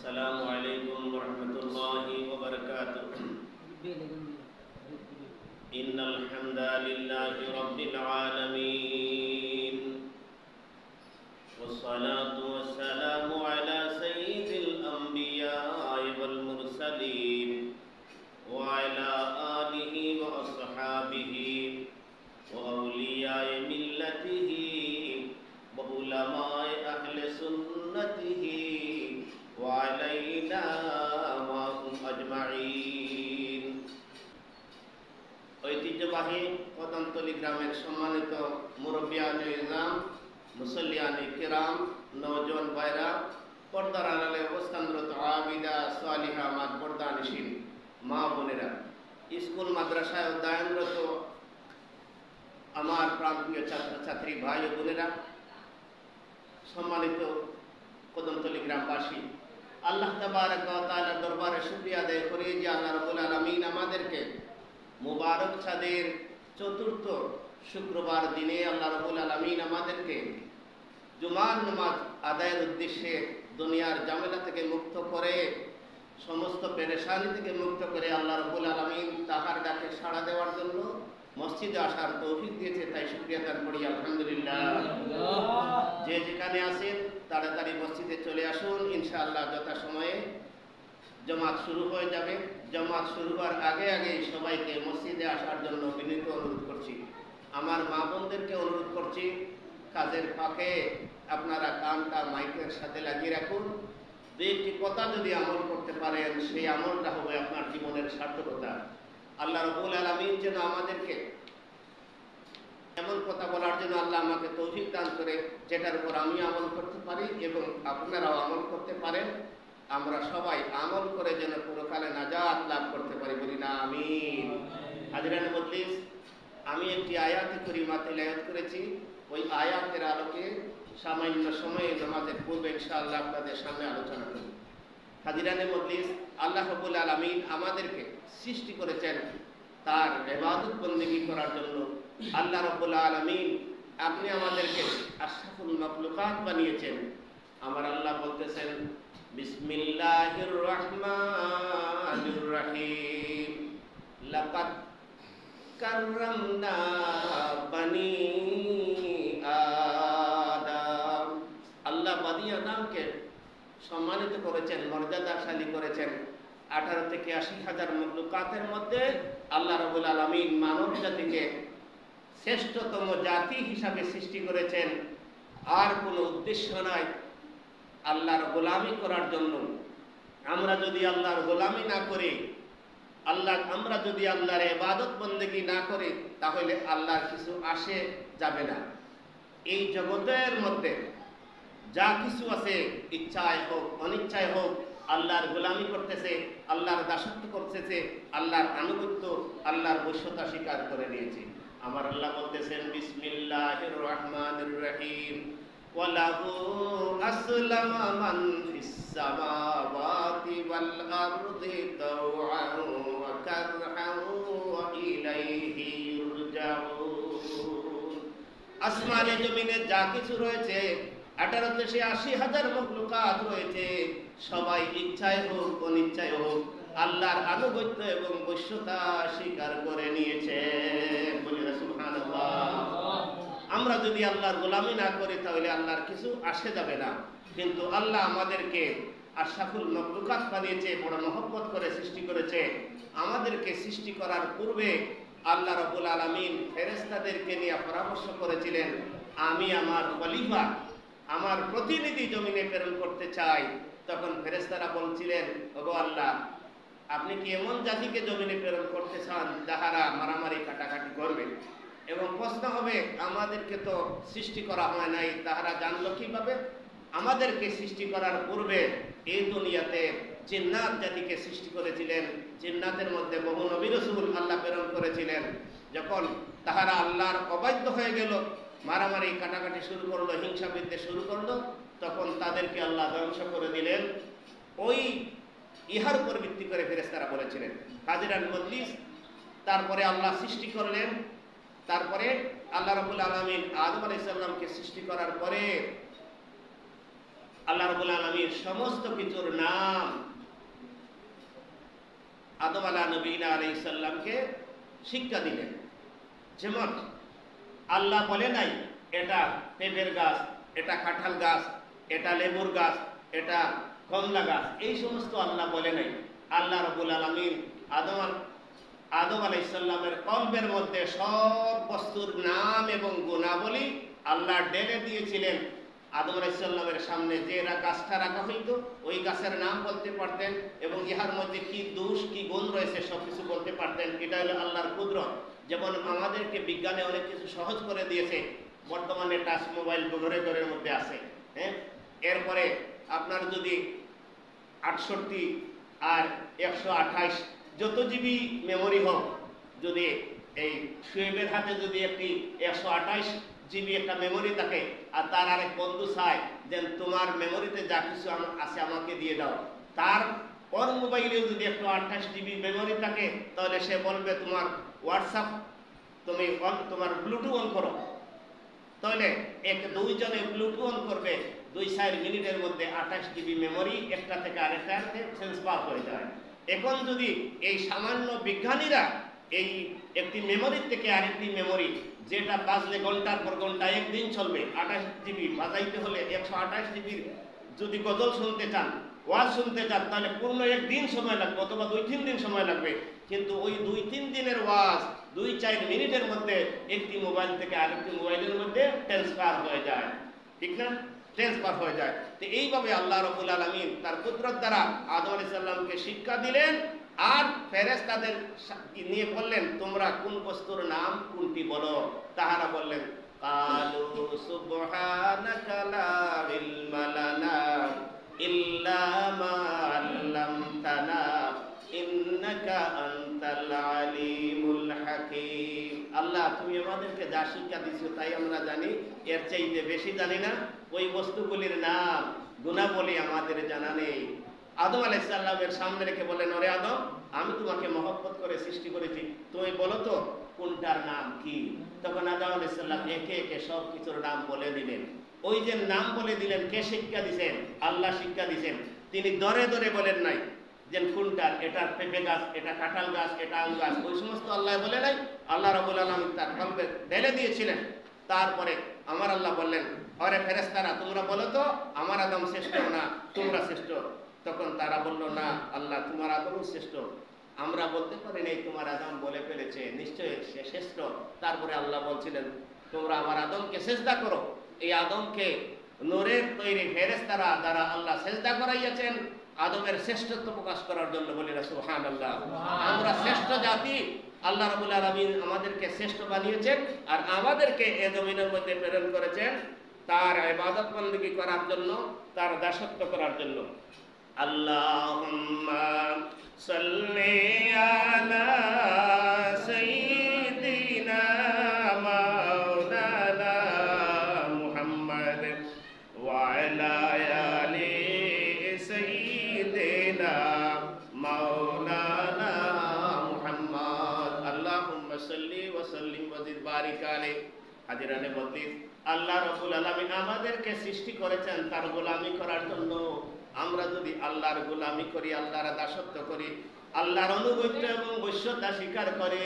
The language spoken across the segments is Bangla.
السلام عليكم ورحمة الله وبركاته. إن الحمد لله رب العالمين والصلاة والسلام على سيد الأنبياء والمرسلين وعلى آله وأصحابه وأولياء ملته وعلماء أهل سنته وعلينا معهم أجمعين. ঐতিহ্যবাহী কদমতলী গ্রামের সম্মানিত মুরব্বিয়ানে ইসলাম, মুসল্লিয়ানে কিরাম, নওজোয়ান ভাইরা, পর্দার আড়ালে অবস্থানরত আবিদা সালিহা পর্দানিসীন মা বোনেরা, স্কুল মাদ্রাসায় অধ্যয়নরত আমার প্রান্তীয় ছাত্রছাত্রী ভাই ও বোনেরা, সম্মানিত কদমতলী গ্রামবাসী, আল্লাহ তাবারক ওয়া তাআলার দরবারে শুকরিয়া আদায় করি যে আল্লাহ রাব্বুল আলামিন আমাদেরকে মুবারক চাঁদের চতুর্থ শুক্রবার দিনে আল্লাহ রাব্বুল আলামিন আমাদেরকে জুমার নামাজ আদায়ের উদ্দেশ্যে দুনিয়ার ঝামেলা থেকে মুক্ত করে, সমস্ত পেরেশানি থেকে মুক্ত করে আল্লাহ রাব্বুল আলামিন তাহার ডাকে সাড়া দেওয়ার জন্য মসজিদে আসার তৌফিক দিয়েছে। তাই শুকরিয়া আদায় করি আলহামদুলিল্লাহ। যে যেখানে আছেন তাড়াতাড়ি মসজিদে চলে আসুন, ইনশাআল্লাহ যথাসময়ে জামাত শুরু হয়ে যাবে। জামাত শুরু হওয়ার আগে আগে সবাইকে মসজিদে আসার জন্য বিনীত অনুরোধ করছি। আমার মা বোনদেরকে অনুরোধ করছি, কাজের ফাঁকে আপনারা কানটা মাইকের সাথে লাগিয়ে রাখুন। যে একটি কথা যদি আমল করতে পারেন, সেই আমলটা হবে আপনার জীবনের সার্থকতা। আল্লাহ রাব্বুল আলামিন যেন আমাদেরকে এমন কথা বলার জন্য আল্লাহ আমাকে তৌফিক দান করে, যেটার উপর আমি আমল করতে পারি এবং আপনারাও আমল করতে পারেন। আমরা সবাই আমল করে যেন পুরকালে নাজাত লাভ করতে পারি, বলি না আমিন। হাজিরান মজলিস, আমি একটি আয়াতে কারিমা তেলাওয়াত করেছি। ওই আয়াতের আলোকে সামান্য সময়ে নামাজের পূর্বে ইনশাআল্লাহ আপনাদের সামনে আলোচনা করব। হাজিরানে মজলিস, আল্লাহ রাব্বুল আলামিন আমাদেরকে সৃষ্টি করেছেন তার ইবাদত বন্দেগী করার জন্য। আল্লাহ রাব্বুল আলামিন আপনি আমাদেরকে আশরাফুল মাখলুকাত বানিয়েছেন। আমার আল্লাহ বলতেছেন, বিসমিল্লাহির রহমানির রহিম, লাকাদ কাররামনা বানি আদম। আল্লাহ বানি আদমকে সম্মানিত করেছেন, মর্যাদাশালী করেছেন। 18 থেকে 80 হাজার মখলুকাতের মধ্যে আল্লাহ রাব্বুল আলামিন মানব জাতিকে শ্রেষ্ঠতম জাতি হিসাবে সৃষ্টি করেছেন। আর কোনো উদ্দেশ্য নাই আল্লাহর গোলামি করার জন্য। আমরা যদি আল্লাহর গোলামি না করি, আমরা যদি আল্লাহর ইবাদত বন্দেগী না করি, তাহলে আল্লাহর কিছু আসে যাবে না। এই জগতের মধ্যে যা কিছু আছে, ইচ্ছায় হোক অনিচ্ছায় হোক, আল্লাহর গোলামি করতেছে, আল্লাহর দাসত্ব করতেছে, আল্লাহর আনুগত্য, আল্লাহর বশ্যতা স্বীকার করে নিয়েছে। আমার আল্লাহ বলতেছেন, বিসমিল্লাহির রহমানির রহিম, ওয়ালাহু আসলামা মান ফিস সামাওয়াতি ওয়াল আরদি তাওআন ওয়া কারহান ওয়া ইলাইহি ইরজাউন। আসমানে জমিনে যা কিছু রয়েছে, 18 থেকে 80 হাজার মখলুকাত রয়েছে, সবাই ইচ্ছায় হোক অনিচ্ছায় হোক আল্লাহর আনুগত্য এবং বশ্যতা স্বীকার করে নিয়েছে। বলি সুবহানাল্লাহ। আমরা যদি আল্লাহর গোলামি না করি, তাহলে আল্লাহর কিছু আসে যাবে না। কিন্তু আল্লাহ আমাদেরকে আশরাফুল মখলুকাত বানিয়েছে, বড় মহব্বত করে সৃষ্টি করেছে। আমাদেরকে সৃষ্টি করার পূর্বে আল্লাহ রাব্বুল আলামিন ফেরেশতাদেরকে নিয়ে পরামর্শ করেছিলেন, আমি আমার খলিফা, আমার প্রতিনিধি জমিনে প্রেরণ করতে চাই। তখন ফেরেশতারা বলছিলেন, ওগো আল্লাহ, আপনি কি এমন জাতিকে জমিনে প্রেরণ করতে চান যাহারা মারামারি কাটাকাটি করবে? এবং প্রশ্ন হবে, আমাদেরকে তো সৃষ্টি করা হয় নাই, তাহারা জানলো কিভাবে? আমাদেরকে সৃষ্টি করার পূর্বে এই দুনিয়াতে জিন্নাত জাতিকে সৃষ্টি করেছিলেন। জিন্নাতের মধ্যে বহু নবী রাসূল আল্লাহ প্রেরণ করেছিলেন। যখন তাহারা আল্লাহর অবাধ্য হয়ে গেল, মারামারি কাটাকাটি শুরু করলো, হিংসা বিদ্বেষ শুরু করলো, তখন তাদেরকে আল্লাহ ধ্বংস করে দিলেন। ওই ইহার উপর ভিত্তি করে ফেরেশতারা বলেছিলেন। হাজিরান মজলিস, তারপরে আল্লাহ সৃষ্টি করলেন। তারপরে আল্লাহ রাব্বুল আলামিন আদম আলাইহিস সালামকে সৃষ্টি করার পরে আল্লাহ রাব্বুল আলামিন সমস্ত কিছুর নাম আদম আলাইহিস সালামকে শিক্ষা দিলেন। যেমন আল্লাহ বলে নাই এটা পেঁপের গাছ, এটা কাঁঠাল গাছ, এটা লেবুর গাছ, এটা কমলা গাছ, এই সমস্ত আল্লাহ বলে নাই। আল্লাহ রাব্বুল আলামিন আদম আলাইহিস সালামের কলবের মধ্যে সব বস্তুর নাম এবং গুণাবলী আল্লাহ ঢেলে দিয়েছিলেন। আদম আলাইহিস সালামের সামনে যে গাছটা রাখা হইতো ওই গাছের নাম বলতে পারতেন এবং ইহার মধ্যে কি দোষ কি গুণ রয়েছে সবকিছু বলতে পারতেন। এটা হলো আল্লাহর কুদরত। যেমন আমাদেরকে বিজ্ঞানে অনেক কিছু সহজ করে দিয়েছে, বর্তমানে টাচ মোবাইল ঘরে ঘরের মধ্যে আছে। হ্যাঁ, এরপরে আপনার যদি 68 আর 128 যত জিবি মেমোরি হোক, যদি এই শুয়েবের হাতে যদি একটি 128 জিবি একটা মেমোরি থাকে আর তার আরেক বন্ধু চায় যে তোমার মেমোরিতে যা কিছু আছে আমাকে দিয়ে দাও, তার ওর মোবাইলেও যদি 128 জিবি মেমোরি থাকে তাহলে সে বলবে তোমার হোয়াটসঅ্যাপ তুমি তোমার ব্লুটুথ অন করো, তাহলে দুইজনে ব্লুটুথ অন করবে, 2-4 মিনিটের মধ্যে 28 জিবি মেমোরি একটা থেকে আরেকটাতে ট্রান্সফার হয়ে যায়। এখন যদি এই সামান্য বিজ্ঞানীরা এই একটি মেমোরি থেকে আরেকটি মেমোরি যেটা বাজলে ঘন্টার পর ঘন্টা একদিন চলবে, 28 জিবি বাজাইতে হলে 128 জিবির যদি গজল শুনতে চান, ওয়াজ শুনতে চান, তাহলে পূর্ণ একদিন সময় লাগবে অথবা 2-3 দিন সময় লাগবে। কিন্তু ওই 2-3 দিনের ওয়াজ 2-4 মিনিটের মধ্যে একটি মোবাইল থেকে আরেকটি মোবাইলের মধ্যে ট্রান্সফার হয়ে যায়, ঠিক না? ট্রান্সফার হয়ে যায়। তো এইভাবে আল্লাহ রাব্বুল আলামিন তার কুদরত দ্বারা আদম আলাইহিস সালামকে শিক্ষা দিলেন আর ফেরেশতাদের নিয়ে বললেন তোমরা কোন বস্তুর নাম কোনটি বলো। তাহারা বললেন কালু সুবহানাকা লা ইলমা লানা ইল্লা মা আল্লামতানা ইন্নাকা আনতাল আলিমুল হাকীম। আল্লাহ তুমি আমাদেরকে যা শিক্ষা দিয়েছো তাই আমরা জানি, এর চাইতে বেশি জানি না। ওই বস্তুগুলির নাম গুণাবলী আমাদের জানা নেই। আদম আলাইহিস সালামের সামনে রেখে বলেন ওরে আদম, আমি তোমাকে মহব্বত করে সৃষ্টি করেছি, তুমি বলো তো কোনটার নাম কি। তখন আদম আলাইহিস সালাম একে একে সব কিছুর নাম বলে দিলেন। ওই যে নাম বলে দিলেন, কে শিক্ষা দিয়েছেন? আল্লাহ শিক্ষা দিয়েছেন। তিনি দরে দরে বলেন নাই যে কোনটার, এটা পেঁপে গাছ, এটা কাঁঠাল গাছ, এটা আম গাছ, ওই সমস্ত আল্লাহ বলে নাই। আল্লাহ রাব্বুল আলামিন তার কলবে ঢেলে দিয়েছিলেন। তারপরে আমার আল্লাহ বললেন আরে ফেরেশতারা তোমরা বলো তো আমার আদম শ্রেষ্ঠ না তোমরা শ্রেষ্ঠ। তখন তারা বলল না আল্লাহ তোমার আদমই শ্রেষ্ঠ। আমরা বলতে পারি নাই, তোমার আদম বলে ফেলেছে, নিশ্চয়ই সে শ্রেষ্ঠ। তারপরে আল্লাহ বলছিলেন তোমরা আমার আদমকে সেজদা করো। এই আদমকে নূরের তৈরি ফেরেশতারা দ্বারা আল্লাহ সেজদা করাইয়াছেন আদমের শ্রেষ্ঠত্ব প্রকাশ করার জন্য। বলি না সুবহানাল্লাহ। আমরা শ্রেষ্ঠ জাতি, আল্লাহ রাব্বুল আলামিন আমাদেরকে শ্রেষ্ঠ বানিয়েছেন আর আমাদেরকে এ জমিনের মধ্যে প্রেরণ করেছেন তার ইবাদত বندگی করার জন্য, তার দাসত্ব করার জন্য। আল্লাহুম্মা সাল্লি আলা সাইয়্যিদিনা মাওলানা মুহাম্মদ ওয়া আলা আলি সাইয়্যিদিনা মাওলানা মুহাম্মদ। আল্লাহুম্মা সাল্লি ওয়া সাল্লিম ওয়া জিদ বারিক আলাইহি। হাজিরানে বদলিস, আল্লাহ রাব্বুল আলামিন আমাদেরকে সৃষ্টি করেছেন তার গোলামি করার জন্য। আমরা যদি আল্লাহর গোলামি করি, আল্লাহর দাসত্ব করি, আল্লাহর অনুগত্য এবং বৈশ্যতা স্বীকার করে,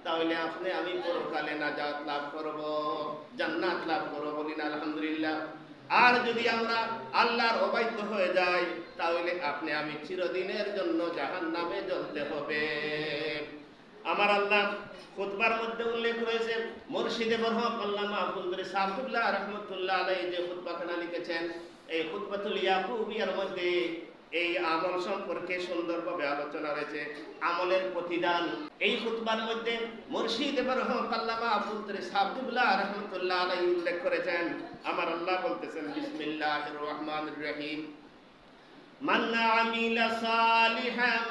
তাহলে আপনি আমি পরকালে নাজাত লাভ করব, জান্নাত লাভ করব। বলিন আলহামদুলিল্লাহ। আর যদি আমরা আল্লাহর অবাধ্য হয়ে যাই তাহলে আপনি আমি চিরদিনের জন্য জাহান্নামে জ্বলতে হবে। আমার আল্লাহ খুতবার মধ্যে উল্লেখ রয়েছে, মুর্শিদে বরহক আল্লামা আব্দুল সাফুল্লাহ রাহমাতুল্লাহ আলাইহি যে খুতবাখানা লিখেছেন, এই খুতবাতুল ইয়াকুবিয়ার মধ্যে এই আমল সম্পর্কে সুন্দরভাবে আলোচনা রয়েছে, আমলের প্রতিদান। এই খুতবার মধ্যে মুর্শিদে বরহক আল্লামা আব্দুল সাফুল্লাহ রাহমাতুল্লাহ আলাইহি উল্লেখ করেছেন, আমার আল্লাহ বলতেছেন বিসমিল্লাহির রহমানির রহিম, মান আমিলা সালিহাম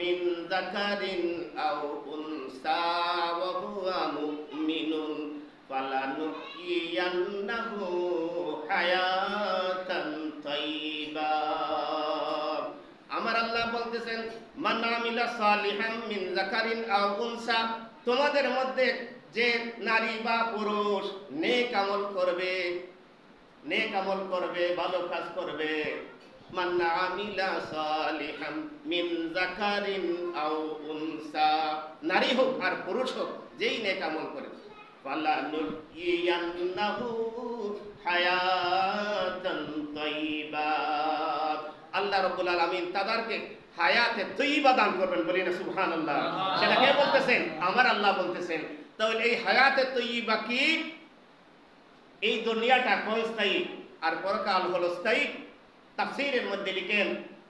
মিন যাকারিন আও উনসা ওয়া হুয়া মুমিনুন ফালানুহইয়ান্নাহু হায়াতান তাইয়্যিবা। আমার আল্লাহ বলতেছেন মান আমিলা সালিহাম মিন যাকারিন আও উনসা, তোমাদের মধ্যে যে নারী বা পুরুষ নেক আমল করবে, নেক আমল করবে, ভালো কাজ করবে। মান আমিলা সালিহাম মিন যাকারিন আও উনসা, নারী হোক আর পুরুষ হোক, যেই নেক আমল করে, ফালানুহইয়ান্নাহু হায়াতান তাইয়্যিবা, আল্লাহ রাব্বুল আলামিন তাদেরকে হায়াতে তৈয়্যিবা দান করবেন। বলি না সুবহানাল্লাহ। সেটা কে বলতেছেন? আমার আল্লাহ বলতেছেন। তাহলে এই হায়াতে তৈয়্যিবা কি? এই দুনিয়াটা ক্ষণস্থায়ী আর পরকাল হলো স্থায়ী। তাফসীরের মধ্যে লিখেন,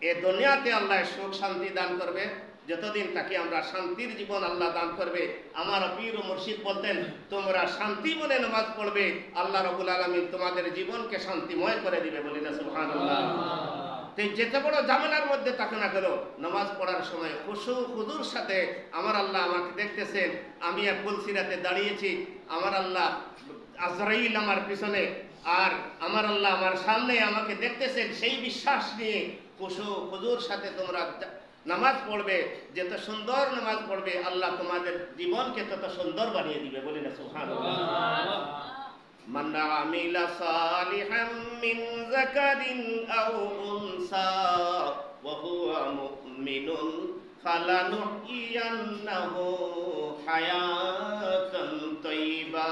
এই দুনিয়াতে আল্লাহ সুখ শান্তি দান করবে, যতদিন তাকে আমরা শান্তির জীবন আল্লাহ দান করবে। আমার পীর ও মুর্শিদ বলতেন, তোমরা শান্তি মনে নামাজ পড়বে, আল্লাহ রাব্বুল আলামিন তোমাদের জীবনকে শান্তিময় করে দিবে। বলি না সুবহানাল্লাহ। যেতে বড় ঝামেলার মধ্যে থাকে না কেন, নামাজ পড়ার সময় খুশু খুজুর সাথে আমার আল্লাহ আমাকে দেখতেছেন, আমি এক ফুলসিরাতে দাঁড়িয়েছি, আমার আল্লাহ আজরাইল আমার পিছনে আর আমার আল্লাহ আমার সামনে আমাকে দেখতেছেন, সেই বিশ্বাস নিয়ে খুশু খুজুর সাথে তোমরা নামাজ পড়বে। যত সুন্দর নামাজ পড়বে, আল্লাহ তোমাদের জীবনকে তত সুন্দর বানিয়ে দিবে। বলি না সুবহানাল্লাহ। মান আমিলা সালিহাম মিন যাকারিন আও উনসা ওয়া হুয়া মুমিনুন ফালানুহইয়ান্নাহু হায়াতান তাইয়্যিবা।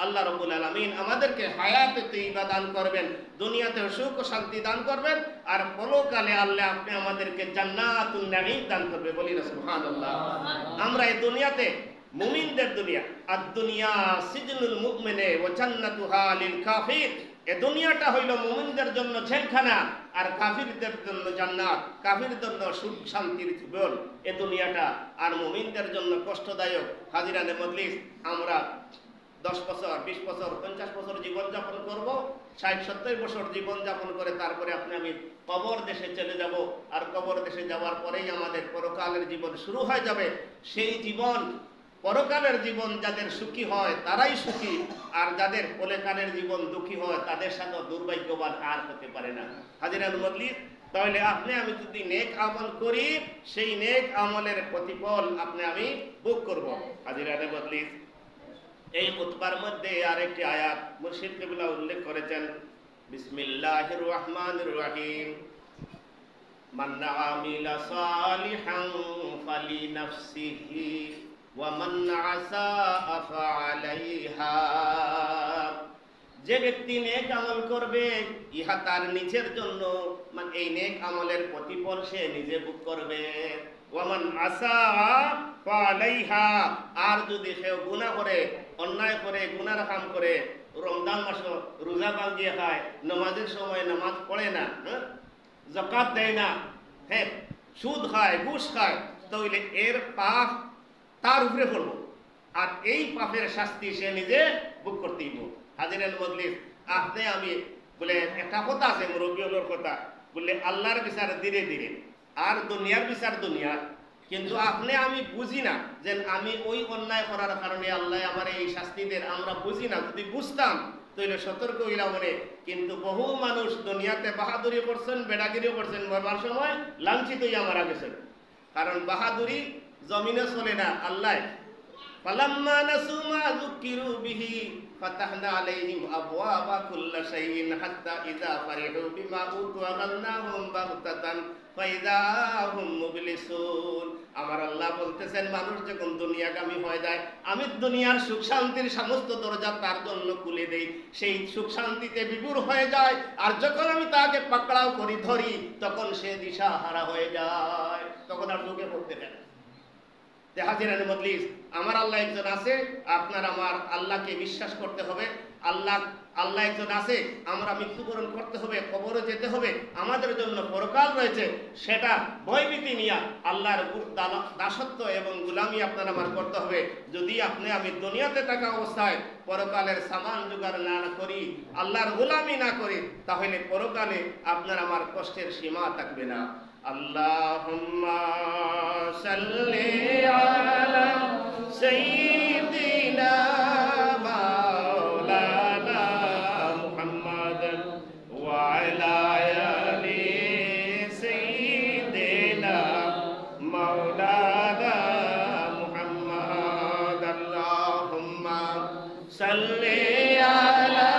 আল্লাহ রাব্বুল আলামিন আমাদেরকে হায়াতে তাইয়্যিবা দান করবেন, দুনিয়াতে সুখ ও শান্তি দান করবেন, আর পরকালে আল্লাহ আপনি আমাদেরকে জান্নাতুন নাঈম দান করবে। বলি না সুবহানাল্লাহ। আমরা এই দুনিয়াতে মুমিনদের দুনিয়া, আর দুনিয়া সিজনুল মুমিনে ওয়া জান্নাতুহা লিল কাফির, এই দুনিয়াটা হইল মুমিনদের জন্য জেলখানা আর কাফিরদের জন্য জান্নাত, কাফিরদের জন্য সুখ শান্তির জীবন এই দুনিয়াটা, আর মুমিনদের জন্য কষ্টদায়ক। হাজিরানে মজলিস, আমরা 10 বছর 20 বছর 50 বছর জীবন যাপন করব, 60-70 বছর জীবন যাপন করে তারপরে আপনি আমি কবর দেশে চলে যাব, আর কবর দেশে যাওয়ার পরেই আমাদের পরকালের জীবন শুরু হয়ে যাবে। সেই জীবন, পরকালের জীবন যাদের সুখী হয় তারাই সুখী, আর যাদের পরকালের জীবন দুঃখী হয় তাদের সাথে দুর্ভাগ্যবান আর হতে পারে না। হাজিরান মজলিস, তাহলে আপনি আমি যদি নেক আমল করি, সেই নেক আমলের প্রতিফল আপনি আমি ভোগ করব। হাজিরান মজলিস, এই খুতবার মধ্যে আরেকটি আয়াত মুর্শিদ কিবলা উল্লেখ করেছেন, বিসমিল্লাহির রহমানির রহিম, মান আমিলা সালিহান ফালিনাফসিহি ওয়া মান আসাআ ফাআলাইহা। যে ব্যক্তি নেক আমল করবে, ইহা তার নিজের জন্য, মানে এই নেক আমলের প্রতিফল সে নিজে ভোগ করবে। ওয়া মান আসাআ ফাআলাইহা, আর যদি কেউ গুনাহ করে, অন্যায় করে, গুনার কাম করে, রমজান মাসে রোজা ভাঙিয়ে খায়, নামাজের সময় নামাজ পড়ে না, যাকাত দেয় না, হ্যাঁ, সুদ খায়, ঘুষ খায়, তাহলে এর পাপ তার উপরে পড়বো, আর এই পাপের শাস্তি সে নিজে ভোগ করতেই। হাজিরান মজলিস, আপনি আমি বলে একটা কথা আছে মুরব্বিয়লোর কথা, বললে আল্লাহর বিচার ধীরে ধীরে আর দুনিয়ার বিচার দুনিয়া। কিন্তু আপনি আমি বুঝি না যে আমি ওই অন্যায় করার কারণে আল্লাহ আমার এই শাস্তি দেন, আমরা বুঝি না। যদি বুঝতাম তাহলে সতর্ক হইলাম মনে। কিন্তু বহু মানুষ দুনিয়াতে বাহাদুরি করছেন, বেড়াগিরিও করছেন, মরবার সময় লাঞ্ছিত হইয়া মারা গেছেন। কারণ বাহাদুরি জমিনে চলে না, আল্লাহ ফালাম্মা নাসু মা যুকিরু বিহি ফাতাহনা আলাইহিম আবওয়াবা কুল্লি শাইইন হাত্তা ইযা ফারিহু বিমা উতু আযালনাহুম বাগতাতান ফাইযা হুম মুবলিসুন। আমার আল্লাহ বলতেছেন, মানুষ যখন দুনিয়াগামী হয়ে যায়, আমি দুনিয়ার সুখ শান্তির সমস্ত দরজা তার জন্য খুলে দেই, সেই সুখ শান্তিতে বিভোর হয়ে যায়। আর যখন আমি তাকে পাকড়াও করি, ধরি, তখন সে দিশাহারা হয়ে যায়, তখন আর চোখে পড়তে দেয় না। হাজিরান মজলিস, আমার আল্লাহ একজন আছে, আপনার আমার আল্লাহকে বিশ্বাস করতে হবে। আল্লাহ একজন আছে, আমরা মৃত্যুবরণ করতে হবে, কবরে যেতে হবে, আমাদের জন্য পরকাল রয়েছে, সেটা ভয়ভীতি নিয়ে আল্লাহর দাসত্ব এবং গুলামি আপনার আমার করতে হবে। যদি আপনি আমি দুনিয়াতে থাকা অবস্থায় পরকালের সামান জোগাড় না করি, আল্লাহর গুলামি না করি, তাহলে পরকালে আপনার আমার কষ্টের সীমা থাকবে না। আল্লাহুম্মা সাল্লি আলা সাইয়্যিদিনা মাওলানা মুহাম্মাদ ওয়া আলা আলি সাইয়্যিদিনা মাওলানা মুহাম্মাদ। আল্লাহুম্মা সাল্লি আলা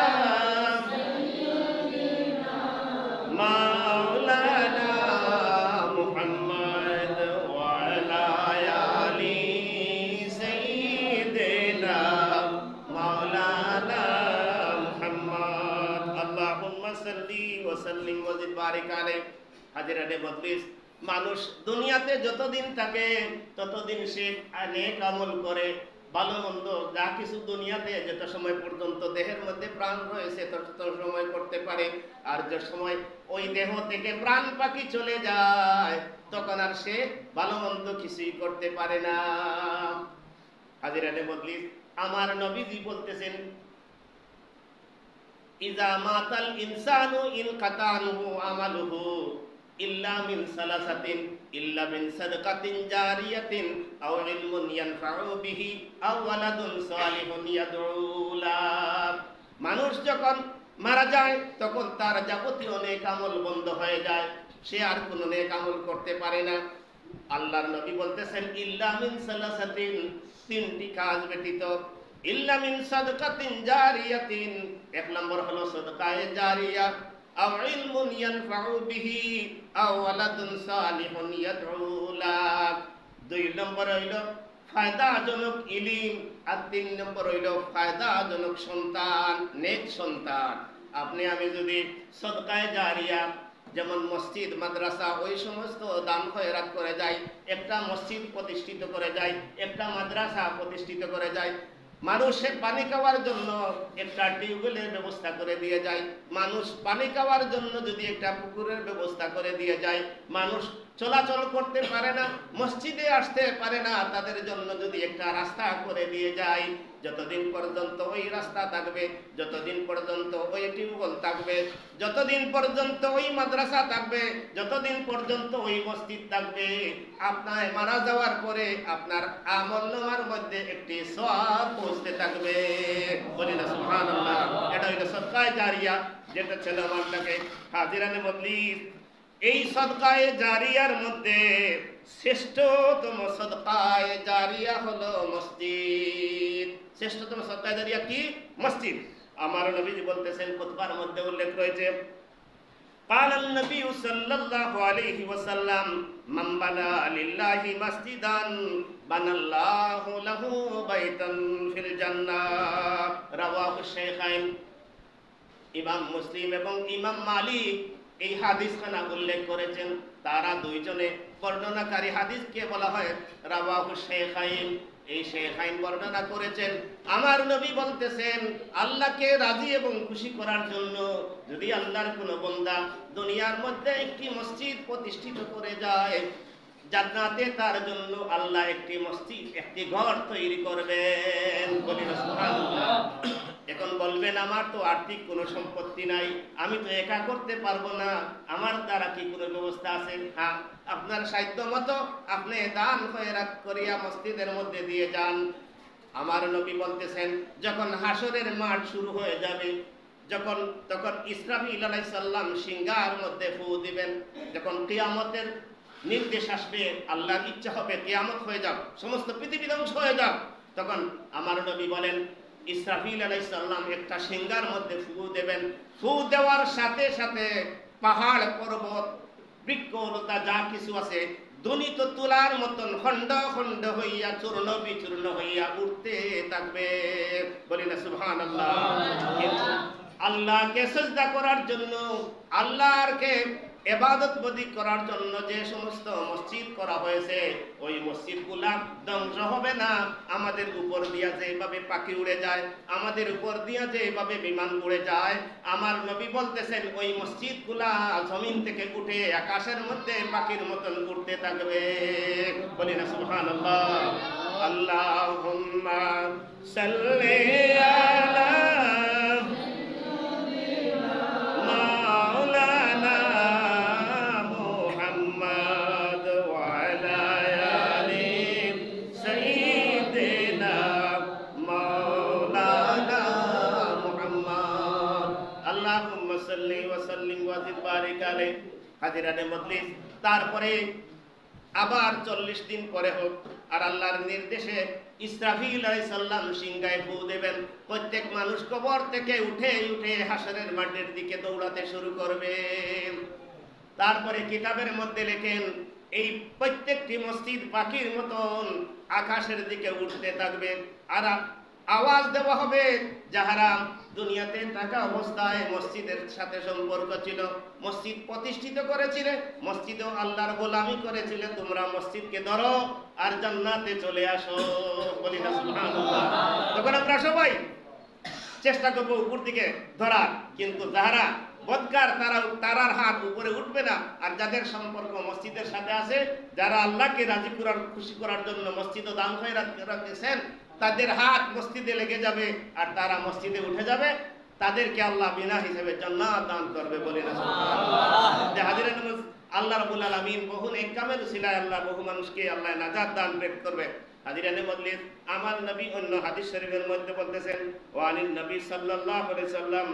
বারিক আলাইহি। হাজিরানে মজলিস, মানুষ দুনিয়াতে যতদিন থাকে ততদিন সে নেক আমল করে, ভালো মন্দ যা কিছু দুনিয়াতে যত সময় পর্যন্ত দেহের মধ্যে প্রাণ রয়েছে তত সময় করতে পারে। আর যে সময় ওই দেহ থেকে প্রাণ পাখি চলে যায় তখন আর সে ভালো মন্দ কিছুই করতে পারে না। হাজিরানে মজলিস, আমার নবীজি বলতেছেন, ইজা মাতাল ইনসানু ইনকাতা আনহু আমালুহু ইল্লা মিন সালাসাতিন ইল্লা মিন সাদকাতিন জারিয়াতিন আও ইলমুন ইয়ানফাউ বিহি আও ওয়ালাদুন সালিহুন ইয়াদউ লাহ। মানুষ যখন মারা যায় তখন তার যাবতীয় নেক আমল বন্ধ হয়ে যায়, সে আর কোনো নেক আমল করতে পারে না। আল্লাহর নবী বলতেছেন, ইল্লা মিন সালাসাতিন, তিনটি কাজ ব্যতীত। ইল্লা মিন সাদকাতিন জারিয়াতিন, এক নম্বর হলো সাদকায়ে জারিয়া, আও ইলমুন ইয়ানফাউ বিহি আও ওয়ালাদুন সালিহুন ইয়াদউ লাহ। দুই নম্বর হইল ফায়দাজনক ইলম, আর তিন নম্বর হইল ফায়দাজনক সন্তান, নেক সন্তান। আপনি আমি যদি সাদকায়ে জারিয়া, যেমন মসজিদ মাদ্রাসা ওই সমস্ত দান খয়রাত করে যাই, একটা মসজিদ প্রতিষ্ঠিত করে যাই, একটা মাদ্রাসা প্রতিষ্ঠিত করে যাই, মানুষের পানি খাওয়ার জন্য একটা টিউবওয়েলের ব্যবস্থা করে দিয়ে যায়, মানুষ পানি খাওয়ার জন্য যদি একটা পুকুরের ব্যবস্থা করে দিয়ে যায়, মানুষ চলাচল করতে পারে না, মসজিদে আসতে পারে না, তাদের জন্য যদি একটা রাস্তা করে দিয়ে যায়, যতদিন পর্যন্ত ওই রাস্তা থাকবে, যতদিন পর্যন্ত ওই টিউবওয়েল থাকবে, যতদিন পর্যন্ত ওই মাদ্রাসা থাকবে, যতদিন পর্যন্ত ওই মসজিদ থাকবে, আপনার মারা যাওয়ার পরে আপনার আমলনামার মধ্যে একটি সওয়াব পৌঁছতে থাকবে। বলি না সুবহানাল্লাহ। এটা হইল সাদকায়ে জারিয়া, যেটা ছেলে মানটাকে। হাজিরানে মজলিস, এই সাদকায়ে জারিয়ার মধ্যে শ্রেষ্ঠতম সাদকায়ে জারিয়া হলো মসজিদ। শ্রেষ্ঠতম সাদকায়ে জারিয়া কি? মসজিদ। আমার নবীজি বলতেছেন, খুতবার মধ্যে উল্লেখ রয়েছে, قال النبي صلى الله عليه وسلم من بنى لله مسجدا بنى الله له بيتا في الجنة رواه الشيخين। ইমাম মুসলিম এবং ইমাম মালিক এই হাদিসখানা উল্লেখ করেছেন। তারা দুইজনে বর্ণনাকারী, হাদিসকে বলা হয় রাওয়াহু শাইখাইন। এই শাইখাইন বর্ণনা করেছেন। আমার নবী বলতেছেন, আল্লাহকে রাজি এবং খুশি করার জন্য যদি আল্লাহর কোনো বান্দা দুনিয়ার মধ্যে একটি মসজিদ প্রতিষ্ঠিত করে যায়, জান্নাতে তার জন্য আল্লাহ একটি মসজিদ, একটি ঘর তৈরি করবেন। বলি না সুবহানাল্লাহ। এখন বলবেন, আমার তো আর্থিক কোনো সম্পত্তি নাই, আমি তো একা করতে পারবো না, আমার দ্বারা কি কোনো ব্যবস্থা আছে? হ্যাঁ, আপনার সাধ্য মতো আপনি দান খয়রাত করিয়া মসজিদের মধ্যে দিয়ে যান। আমার নবী বলতেছেন, যখন হাসরের মাঠ শুরু হয়ে যাবে, তখন ইসরাফিল আলাইহিস সালাম সিংহার মধ্যে ফু দিবেন। যখন কিয়ামতের নির্দেশ আসবে, আল্লাহর ইচ্ছা হবে কিয়ামত হয়ে যাক, সমস্ত পৃথিবী ধ্বংস হয়ে যাক, তখন আমার নবী বলেন, ইসরাফিল আলাইহিস সালাম একটা সিংহার মধ্যে ফু দেবেন। ফু দেওয়ার সাথে সাথে পাহাড় পর্বত বৃক্ষলতা যা কিছু আছে দনিত তুলার মতন খণ্ড খণ্ড হইয়া চূর্ণ বিচূর্ণ হইয়া উঠতে থাকবে। বলি না সুবহানাল্লাহ। আল্লাহকে সিজদা করার জন্য, আল্লাহকে ইবাদত বন্দি করার জন্য যে সমস্ত মসজিদ করা হয়েছে, ওই মসজিদগুলা ধ্বংস হবে না। আমাদের উপর দিয়া যেভাবে পাখি উড়ে যায়, আমাদের উপর দিয়া যেভাবে বিমান উড়ে যায়, আমার নবী বলতেছেন ওই মসজিদগুলা জমিন থেকে উঠে আকাশের মধ্যে পাখির মতন উড়তে থাকবে। বলি না সুবহানাল্লাহ। আল্লাহুম্মা সাল্লি আলা হাজিরানে মজলিস। তারপরে আবার 40 দিন পরে হোক, আর আল্লাহর নির্দেশে ইসরাফিল আলাইহিস সালাম সিংহায় ফু দেবেন। প্রত্যেক মানুষ কবর থেকে উঠে উঠে হাসরের মাঠের দিকে দৌড়াতে শুরু করবে। তারপরে কিতাবের মধ্যে লেখেন, এই প্রত্যেকটি মসজিদ পাখির মতন আকাশের দিকে উঠতে থাকবে। আর আওয়াজ দেওয়া হবে যাহারা দুনিয়াতে থাকা অবস্থায় মসজিদের সাথে সম্পর্ক ছিল, মসজিদ প্রতিষ্ঠিত করেছিলে, মসজিদেও আল্লাহর গোলামি করেছিলে, তোমরা মসজিদকে ধরো আর জান্নাতে চলে আসো। বলি না সুবহানাল্লাহ। তখন আমরা সবাই চেষ্টা করবো উপর দিকে ধরার, কিন্তু যাহারা বদকার তারার হাত উপরে উঠবে না। আর যাদের সম্পর্ক মসজিদের সাথে আছে, যারা আল্লাহকে রাজি করার খুশি করার জন্য মসজিদ ও দান খয়রাত রাখতেছেন, তাদের হাত মসজিদে লেগে যাবে আর তারা মসজিদে উঠে যাবে, তাদেরকে আল্লাহ বিনা হিসেবে জান্নাত দান করবে। বলি না সুবহানাল্লাহ। হাজিরা আল্লাহ রাব্বুল আলামিন বহু নেক কামের উসিলায় আল্লাহ বহু মানুষকে আল্লাহ নাজাত দান করবে। হাজিরানে মজলিস, আমার নবী অন্য হাদিস শরীফের মধ্যে বলতেছেন, ওয়ানিন নবী সাল্লাল্লাহু আলাইহি সাল্লাম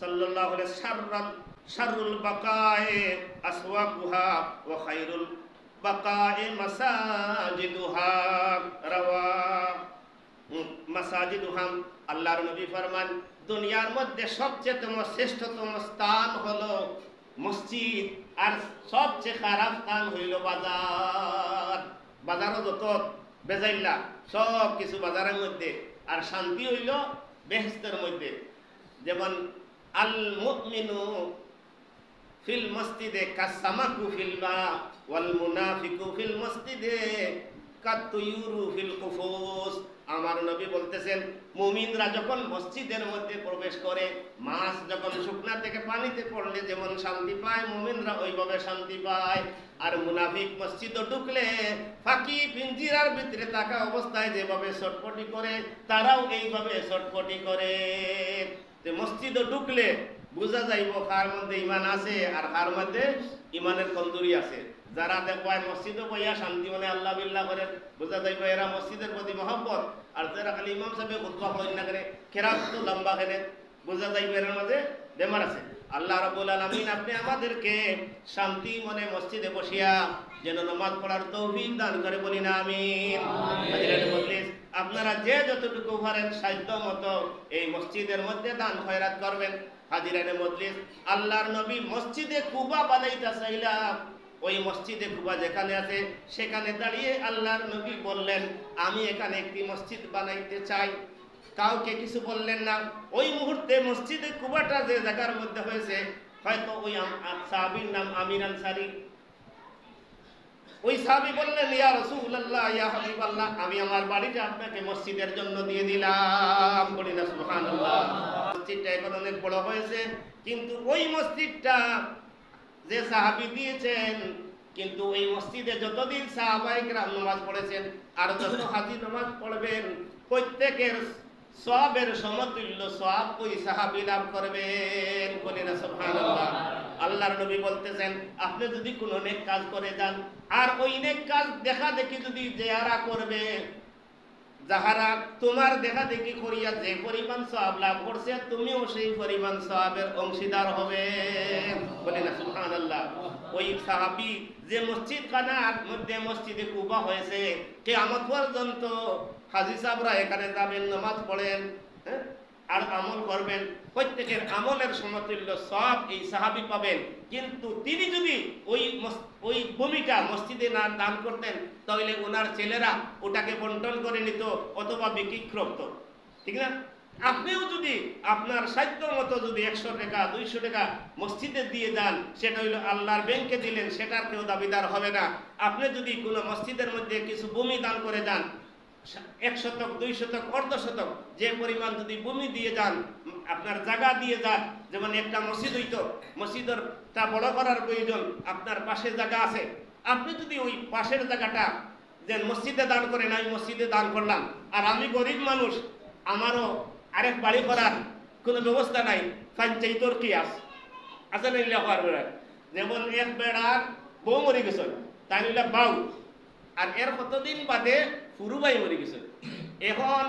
সাল্লাল্লাহু আলাইহি সাল্লাম শাররুল বাকায়ে আসওয়াকুহা ওয়া খায়রুল বাকায়ে মাসাজিদুহা মাসাজিদুহা। আল্লাহর নবী ফরমান, দুনিয়ার মধ্যে সবচেয়ে শ্রেষ্ঠতম স্থান হলো মসজিদ, আর সবচেয়ে খারাপ স্থান হইল বাজার। বাজারও যত বেজাইল্লা সব কিছু বাজারের মধ্যে, আর শান্তি হইল বেহেশতের মধ্যে। যেমন আল মুমিনু ফিল মসজিদে কাসামাকু ফিল মা ওয়াল মুনাফিকু ফিল মসজিদে কাতুয়ুরু ফিল কুফুস। আমার নবী বলতেছেন, মুমিনরা যখন মসজিদের মধ্যে প্রবেশ করে, মাছ যখন শুকনা থেকে পানিতে পড়লে যেমন শান্তি পায়, মুমিনরা ওইভাবে শান্তি পায়। আর মুনাফিক মসজিদে ঢুকলে ফাঁকি পিঞ্জিরার ভিতরে থাকা অবস্থায় যেভাবে ছটফটি করে, তারাও এইভাবে ছটফটি করে। মসজিদে ঢুকলে বোঝা যাইব কার মধ্যে ইমান আছে আর কার মধ্যে ইমানের কমজোরি আছে। যারা দেখবায় মসজিদে বইয়া শান্তি মনে আল্লাহ বিল্লাহ করে, বোঝা যাইব এরা মসজিদের প্রতি মহব্বত। আর যারা খালি ইমাম সাহেব খুতবা পড়েন না করে, কেরাত তো লম্বা খেলে, বোঝা যাইব এর মাঝে বেমার আছে। আল্লাহ রাব্বুল আলামিন আপনি আমাদেরকে শান্তি মনে মসজিদে বসিয়া যেন নামাজ পড়ার তৌফিক দান করে। বলি না আমিন। আপনারা যে যতটুকু পারেন সাধ্য মতো এই মসজিদের মধ্যে দান খয়রাত করবেন। হাজিরানে মজলিস, আল্লাহর নবী মসজিদে কুবা বানাইতে চাইলা, ওই মসজিদে কুবা যেখানে আছে সেখানে দাঁড়িয়ে আল্লাহর নবী বললেন, আমি এখানে একটি মসজিদ বানাইতে চাই। কাউকে কিছু বললেন না। ওই মুহূর্তে মসজিদে কুবাটা যে জায়গার মধ্যে হয়েছে, হয়তো ওই সাহাবীর নাম আমির আনসারী, ওই সাহাবী বললেন, ইয়া রাসূলুল্লাহ, ইয়া হাবিবাল্লাহ, আমি আমার বাড়িটা আপনাকে মসজিদের জন্য দিয়ে দিলাম। বলি না সুবহানাল্লাহ। মসজিদটা এখন অনেক বড় হয়েছে, কিন্তু ওই মসজিদটা যে সাহাবী দিয়েছেন, কিন্তু ওই মসজিদে যতদিন সাহাবায়ে কেরাম নামাজ পড়েছেন আর যত হাজি নামাজ পড়বেন, প্রত্যেকের সওয়াবের সমতুল্য সওয়াব ওই সাহাবী লাভ করবেন। বলি না সুবহানাল্লাহ। আল্লাহর নবী বলতেছেন, আপনি যদি কোনো নেক কাজ করে যান আর ওই নেক কাজ দেখা দেখি যদি যারা করবে, যাহারা তোমার দেখা দেখি করিয়া যে পরিমাণ সওয়াব লাভ করছে, তুমিও সেই পরিমাণ সওয়াবের অংশীদার হবে। বলি না সুবহানাল্লাহ। ওই সাহাবী যে মসজিদ খানার মধ্যে মসজিদে কুবা হয়েছে, কিয়ামত পর্যন্ত হাজী সাহেবরা এখানে যাবেন, নামাজ পড়েন, আর আমল করবেন, প্রত্যেকের আমলের সমতুল্য সওয়াব এই সাহাবী পাবেন। কিন্তু তিনি যদি ওই ভূমিটা মসজিদে না দান করতেন, তাহলে ওনার ছেলেরা ওটাকে বন্টন করে নিত অথবা বিক্রি করতো, ঠিক না? আপনিও যদি আপনার সাধ্য মতো যদি 100 টাকা 200 টাকা মসজিদে দিয়ে যান, সেটা হইলো আল্লাহর ব্যাংকে দিলেন, সেটার কেউ দাবিদার হবে না। আপনি যদি কোনো মসজিদের মধ্যে কিছু ভূমি দান করে যান, 1 শতক 2 শতক অর্ধ শতক যে পরিমাণ যদি ভূমি দিয়ে যান, আপনার জায়গা দিয়ে যান, যেমন একটা মসজিদ হইতো, মসজিদটা বড় করার প্রয়োজন, আপনার পাশে জায়গা আছে, আপনি যদি ওই পাশের জায়গাটা যে মসজিদে দান করেন, আমি মসজিদে দান করলাম, আর আমি গরিব মানুষ, আমারও আরেক বাড়ি করার কোনো ব্যবস্থা নাই, পঞ্চায়েতর কি আছে না? যেমন এক বেড়ার বউ মরে গেছে, তাই নিলে বাউ, আর এর কতদিন বাদে ফুরুবাই মরে গেছে। এখন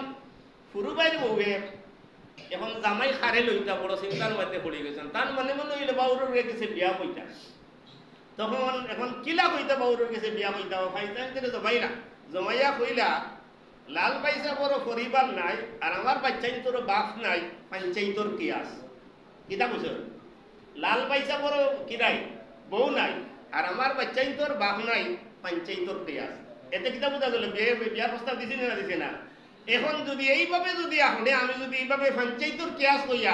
ফুরুবাইয়ের বউয়ে এখন জামাই খারে লইতা বড় চিন্তার মধ্যে পড়ে গেছেন। তার মানে হইলে বাউরের গেছে বিয়া বইটা, তখন এখন কিলা কইতা বাউরের গেছে বিয়া বইতা, ফাইতান জমাইলা জমাইয়া কইলা, লাল পয়সা বড় পরিবার নাই আর আমার বাচ্চাই তোর বাপ নাই, পঞ্চায়েতর কি আস কিতা বুঝো? লাল পয়সা বড় কি নাই, বউ নাই, আর আমার বাচ্চাই তোর বাপ নাই পাঞ্চাই তোর পেয়াস। এতে কিতা বোঝা গেল বিয়ার প্রস্তাব দিছি না দিছি না? এখন যদি এইভাবে যদি আপনি আমি যদি এইভাবে পঞ্চায়েতর কেয়াস লইয়া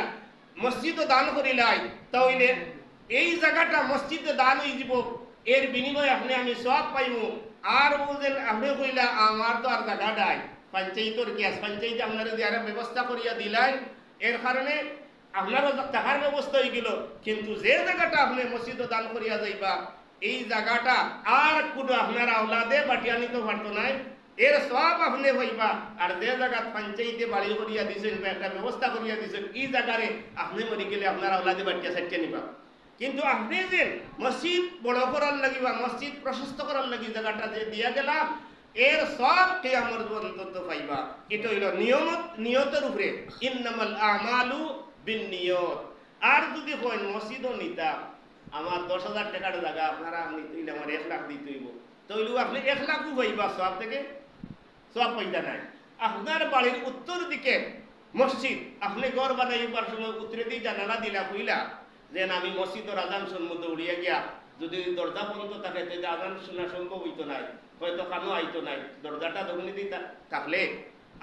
মসজিদও দান করিলাই, তাহলে এই জায়গাটা মসজিদে দান হয়ে যাব, এর বিনিময়ে আপনি আমি সব পাইব। আর বুঝেন আপনি কইলা আমার তো আর জায়গা নাই, পঞ্চায়েতর কেয়াস পঞ্চায়েতে আপনারা যদি আর ব্যবস্থা করিয়া দিলাই, এর কারণে আপনারও টাকার ব্যবস্থা হয়ে গেল। কিন্তু যে জায়গাটা আপনি মসজিদে দান করিয়া যাইবা, এই জায়গাটা আর কোনো আপনার আওলাদে বাটিয়া নিতে পারতো নাই, এর সব আপনি হইবা। আর যে জায়গা পঞ্চায়েতে বাড়ি করিয়া দিয়েছেন বা একটা ব্যবস্থা করিয়া দিয়েছেন, এই জায়গারে আপনি মরি গেলে আপনার আওলাদে বাটিয়া সাইটে নিবা। কিন্তু আপনি যে মসজিদ বড় করার লাগি বা মসজিদ প্রশস্ত করার লাগি জায়গাটা যে দিয়া গেলাম, এর সব কিয়ামত পর্যন্ত পাইবা। এটা হইল নিয়তের উপরে, ইন্নামাল আমালু বিন্নিয়ত। আর যদি হয় মসজিদও নিতা, আমার 10,000 টাকার জায়গা আপনারা নিতে আমার 1 লাখ দিতে হইব, তাইলেও আপনি 1 লাখও পাইবা, সব থেকে সব পাইতা নাই। আপনার বাড়ির উত্তর দিকে মসজিদ, আপনি ঘর বানাইবার সময় উত্তরে দিয়ে জানালা দিলা কইলা যে আমি মসজিদের আজান শুনবো, দৌড়িয়া গিয়া যদি দরজা বন্ধ থাকে তাহলে আজান শোনা সম্ভব হইতো নাই, হয়তো কানো আইতো নাই। দরজাটা দক্ষিণে দিয়ে থাকলে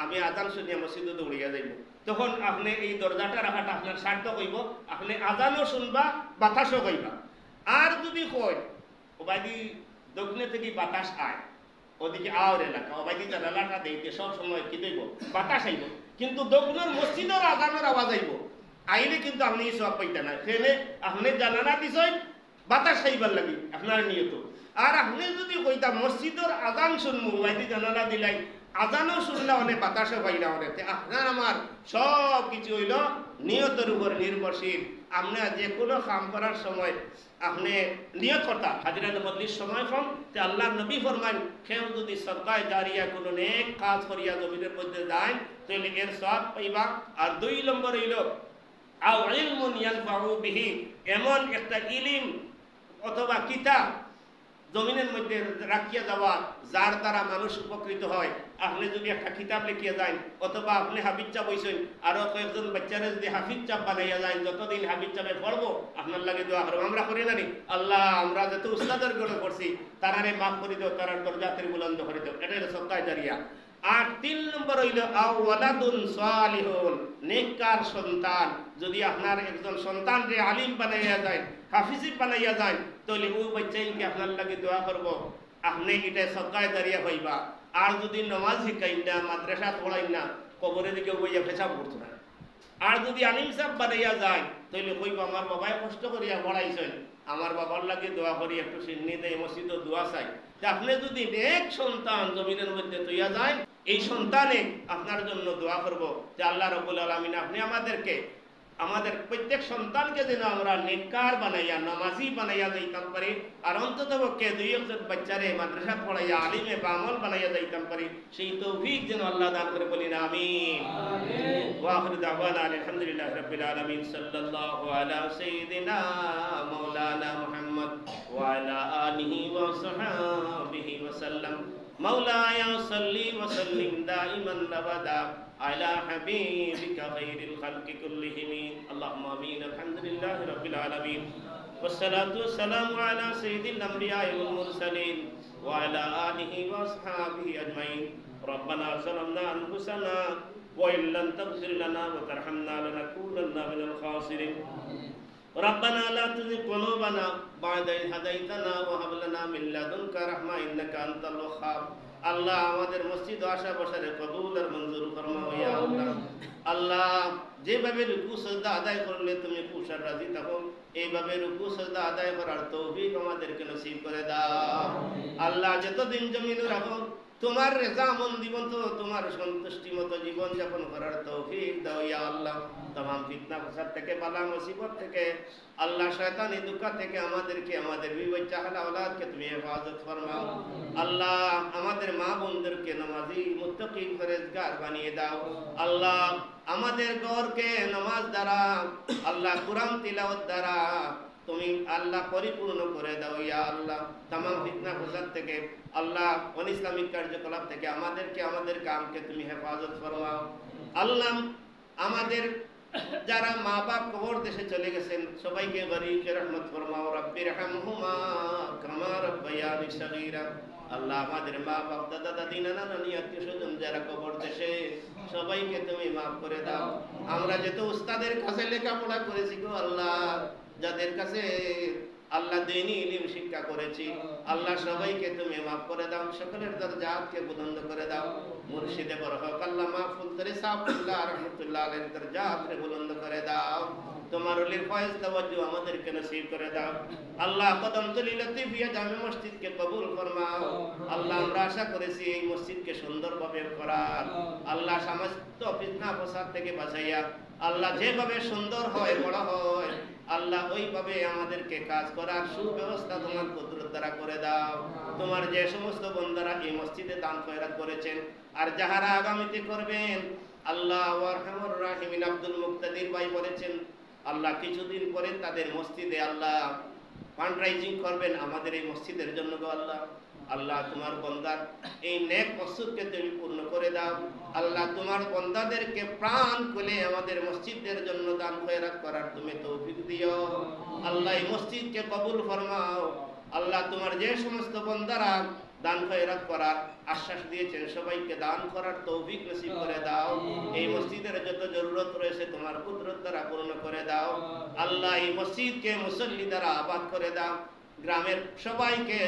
আমি আজান শুনিয়া মসজিদে দৌড়িয়া যাইব। তখন আপনি এই দরজাটা রাখাটা আপনার স্বার্থ কইব, আপনি আজানও শুনবা বাতাসও কইবা। আর যদি কয় ওবাইদি দক্ষিণে থেকে বাতাস আয়, ওদিকে আওয়ার এলাকা ওবাইদি জানালাটা দিতে সব সময় কি দেব বাতাস আইব, কিন্তু দক্ষিণের মসজিদের আজানের আওয়াজ আইব, আইলে কিন্তু আপনি সব পাইতে না। সেখানে আপনি জানালা দিছেন বাতাস আইবার লাগি আপনার নিয়ত। আর আপনি যদি কইতা মসজিদের আজান শুনবো, ওবাইদি জানালা দিলাই আজানও শুনলে অনেক বাতাসও পাইলা অনেক, আপনার আমার সব কিছু হইল নিয়তের উপর নির্ভরশীল। আপনি যে কোনো কাম করার সময় আপনি নিয়ত করতা হাজিরাতে বদলির সময় কম, তে আল্লাহ নবী ফরমান কেউ যদি সদকায়ে জারিয়া কোনো নেক কাজ করিয়া জমিনের মধ্যে যায় তাহলে এর সওয়াব পাইবা। আর 2 নম্বর হইল আও ইলমুন ইয়ানফাউ বিহি, এমন একটা ইলম অথবা কিতাব জমিনের মধ্যে রাখিয়া যাওয়া যার দ্বারা মানুষ উপকৃত হয়। আপনি যদি একটা কিতাব লিখিয়া যায়, অথবা আপনি হাফিজ চাপ হইছেন, আরো কয়েকজন বাচ্চারা যদি হাফিজ চাপ বানাইয়া যায়, যতদিন হাফিজ চাপে পড়বো আপনার লাগে দোয়া করবো। আমরা করি না নি, আল্লাহ আমরা যত উস্তাদের গড়ে করছি তারারে মাফ করে দেও, তারার দরজাতের বুলন্দ করে দেও, এটা হলো সদকায়ে জারিয়া। আর 3 নম্বর হইল আও ওয়ালাদুন সালিহুন, নেককার সন্তান। যদি আপনার একজন সন্তানকে আলিম বানাইয়া যায়, হাফিজ বানাইয়া যায়, তাহলে ওই বাচ্চাইকে আপনার লাগে দোয়া করব, আপনি এটা সদকায়ে জারিয়া হইবা। আর যদি নামাজ শিখাই না, মাদ্রাসা পড়াই না, কবরের দিকে বইয়া পেশাব করতো না। আর যদি আলিম সাহেব বানাইয়া যায় তাহলে কইব আমার বাবাই কষ্ট করিয়া পড়াইছেন, আমার বাবার লাগে দোয়া করি, একটু সিন্নি দেয় মসজিদে দোয়া চাই। আপনি যদি নেক সন্তান জমিনের মধ্যে তৈয়া যায়, এই সন্তানে আপনার জন্য দোয়া করব যে আল্লাহ রাব্বুল আলামিন আপনি আমাদের প্রত্যেক সন্তানকে যেন আমরা নেককার বানাইয়া নামাজি বানাইয়া যাইতাম পারি। আর অন্তত পক্ষে 2-1 বাচ্চারে মাদ্রাসা পড়াইয়া আলিমে বা আমল বানাইয়া যাইতাম পারি, সেই তৌফিক যেন আল্লাহ দান করে, বলি না আমিন। ওয়া আখিরু দাওয়ানা আলহামদুলিল্লাহি রাব্বিল আলামিন। সাল্লাল্লাহু আলা সাইয়্যিদিনা মাওলানা মুহাম্মদ ওয়া আলা আলিহি ওয়া সাহবিহি ওয়া সাল্লাম। মাওলায়া সাল্লি ওয়া সাল্লিম দাইমান আবাদা على حبيبك خير الخلق كلهم اللهم امين الحمد لله رب العالمين والصلاه والسلام على سيد الانبياء والمرسلين وعلى اله واصحابه اجمعين ربنا ظلمنا انفسنا وان لم تغفر لنا وترحمنا لنكونن من الخاسرين ربنا لا تزغ قلوبنا بعد إذ هديتنا وهب لنا من لدنك رحمة إنك أنت الوهاب। আল্লাহ আমাদের মসজিদ আশা বসারে কবুল আর মঞ্জুর ফরমাও ইয়া আল্লাহ। আল্লাহ যেভাবে রুকু সাজদা আদায় করলে তুমি খুশ আর রাজি থাকো, এইভাবে রুকু সাজদা আদায় করার তৌফিক আমাদেরকে নসিব করে দাও। আল্লাহ যতদিন জমিনে রাখো তোমার রেজামন জীবন, তো তোমার সন্তুষ্টি মতো জীবন যাপন করার তৌফিক দাও ইয়া আল্লাহ। तमाम ফিতনা ফাসাদ থেকে, বালা মুসিবত থেকে, আল্লাহ শয়তানি দুঃখ থেকে আমাদেরকে, আমাদের বিবি বাচ্চা হালা औलादকে তুমি হেফাজত ফরমাও। আল্লাহ আমাদের মা বোনদেরকে নামাজি মুত্তাকি পরহেজগার বানিয়ে দাও। আল্লাহ আমাদের ঘরকে নামাজ দ্বারা, আল্লাহ কুরআন তিলাওয়াত দ্বারা তুমি আল্লাহ পরিপূর্ণ করে দাও ইয়া আল্লাহ। तमाम ফিতনা ফাসাদ থেকে, আল্লাহ অনিসলামিক কার্যকলাপ থেকে আমাদেরকে, আমাদের কামকে তুমি হেফাজত ফরমাও। আল্লাহ আমাদের যারা মা বাপ কবর দেশে চলে গেছেন সবাইকে বাড়িকে রহমত ফরমাও, রাব্বির হামহুমা কামা রাব্বায়ানি সগীরা। আল্লাহ আমাদের মা বাপ দাদা দাদি নানা নানি আত্মীয় স্বজন যারা কবর দেশে সবাইকে তুমি মাফ করে দাও। আমরা যেহেতু উস্তাদের কাছে লেখাপড়া করেছি গো আল্লাহ, যাদের কাছে আল্লাহ দিনী ইলম শিক্ষা করেছি, আল্লাহ সবাইকে তুমি মাফ করে দাও, সকলের দরজাতকে বুলন্দ করে দাও। মুর্শিদে বরহক আল্লামা ফুলতরি সাফুল্লাহ রাহমাতুল্লাহ আলাইহির দরজাতকে বুলন্দ করে দাও। তোমার ওলির ফয়েজ তাওয়াজ্জু আমাদেরকে নসিব করে দাও। আল্লাহ কদমতলী লতিফিয়া জামে মসজিদকে কবুল ফরমাও। আল্লাহ আমরা আশা করেছি এই মসজিদকে সুন্দরভাবে করার, আল্লাহ সমস্ত ফিতনা ফসাদ থেকে বাঁচাইয়া আল্লাহ যেভাবে সুন্দর হয় বড় হয় আল্লাহ ওইভাবে আমাদেরকে কাজ করার সুব্যবস্থা তোমার কুদরত দ্বারা করে দাও। তোমার যে সমস্ত বান্দারা এই মসজিদে দান খয়রাত করেছেন আর যাহারা আগামীতে করবেন, আল্লাহ আরহামুর রাহিমিন আব্দুল মুক্তাদির ভাই বলেছেন আল্লাহ কিছুদিন পরে তাদের মসজিদে আল্লাহ ফান্ডরাইজিং করবেন আমাদের এই মসজিদের জন্য গো আল্লাহ। আল্লাহ তোমার বান্দার এই নেক মকসুদকে তুমি পূর্ণ করে দাও। আল্লাহ তোমার বান্দাদেরকে প্রাণ খুলে আমাদের মসজিদের জন্য দান খয়রাত করার তুমি তৌফিক দিও। আল্লাহ এই মসজিদকে কবুল ফরমাও। আল্লাহ তোমার যে সমস্ত বান্দারা দান খয়রাত করার আশ্বাস দিয়েছেন সবাইকে দান করার তৌফিক নসিব করে দাও। এই মসজিদের যত জরুরত রয়েছে তোমার কুদরত দ্বারা পূর্ণ করে দাও। আল্লাহ এই মসজিদকে মুসল্লি দ্বারা আবাদ করে দাও। গ্রামের সবাইকে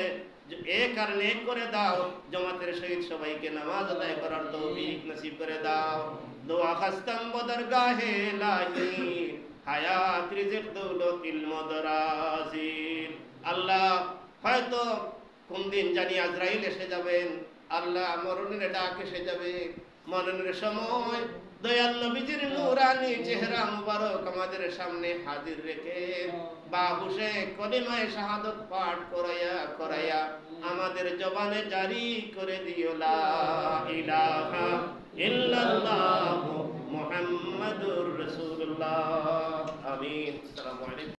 এক আর নেক করে দাও। জামাতের সহিত সবাইকে নামাজ আদায় করার তৌফিক নসিব করে দাও। দোয়া খাস্তাম বদরগাহে লাহি হায়াত রিজিক দৌলতিল মদরাজির। আল্লাহ হয়তো কোন দিন জানি আজরাইল এসে যাবেন, আল্লাহ মরণের ডাক এসে যাবে। মরণের সময় দয়াল নবীজির নূরানি চেহারা মুবারক আমাদের সামনে হাজির রেখে বাহুশে কলিমায়ে শাহাদাত পাঠ করাইয়া আমাদের জবানে জারি করে দিও লা ইলাহা ইল্লাল্লাহ মুহাম্মাদুর রাসূলুল্লাহ। আমিন। আসসালামু আলাইকুম।